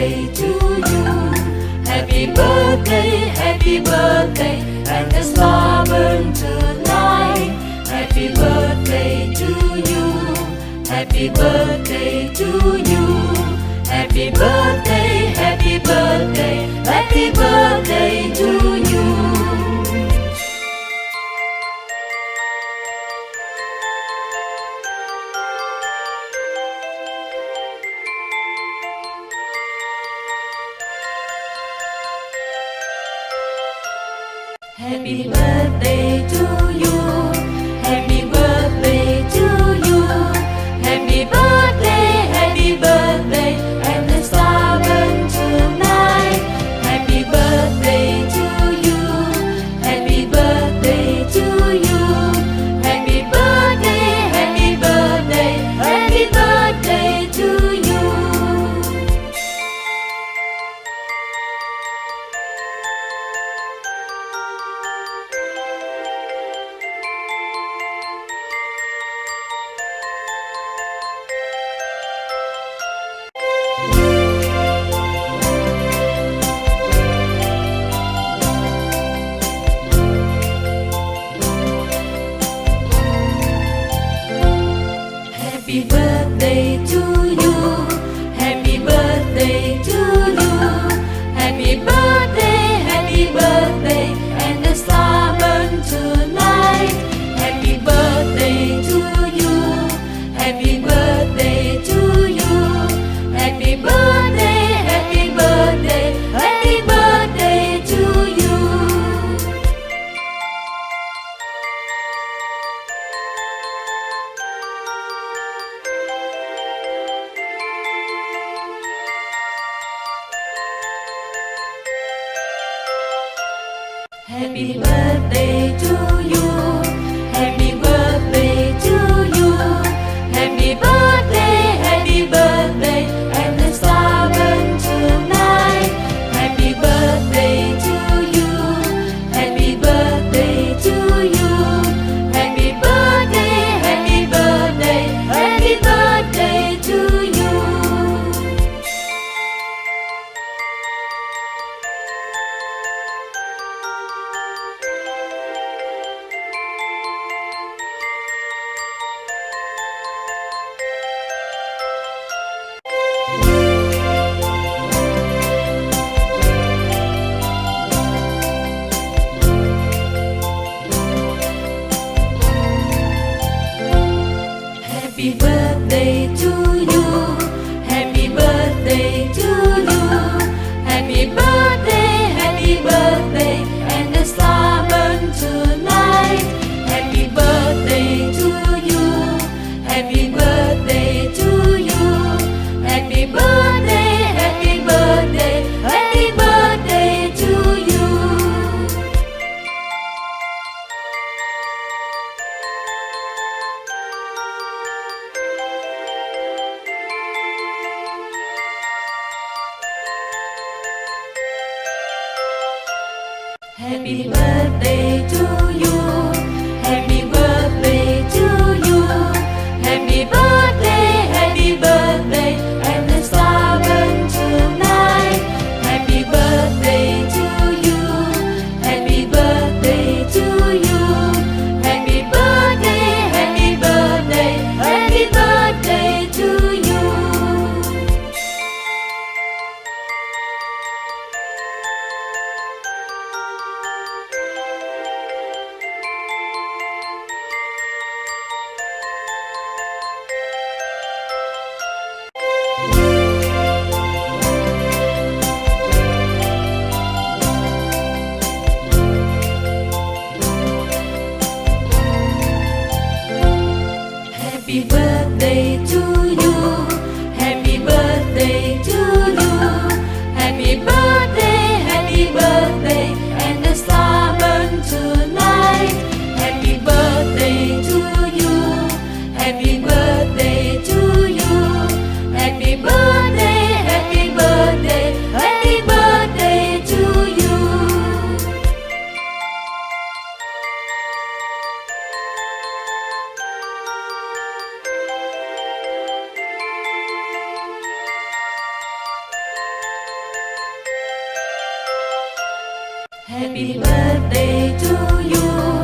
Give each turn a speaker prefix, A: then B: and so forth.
A: birthday to you. Happy birthday, and the star burn tonight. Happy birthday to you. Happy birthday to you. Happy birthday, happy birthday, happy birthday to you. Happy birthday to you. Happy birthday to you. Happy birthday, and the star burn tonight. Happy birthday to you. Happy birthday to you. Happy birthday, happy birthday, happy birthday to you. Happy birthday to you. Happy birthday to you. Happy birthday, and the star burn tonight. Happy birthday to you. Happy birthday to you. Happy birthday, happy birthday, happy birthday to you. Happy birthday to you. Happy birthday to you. Happy birthday, and the star burn tonight. Happy birthday to you. Happy birthday to you. Happy birthday, happy birthday, happy birthday to you. Happy birthday to you. Happy birthday to you. Happy birthday, and the star burn tonight. Happy birthday to you. Happy birthday to you. Happy birthday, happy birthday, happy birthday to you. Happy birthday to you. Happy birthday to you. Happy birthday, and the star burn tonight. Happy birthday to you. Happy birthday to you. Happy birthday, happy birthday, happy birthday to you. birthday to you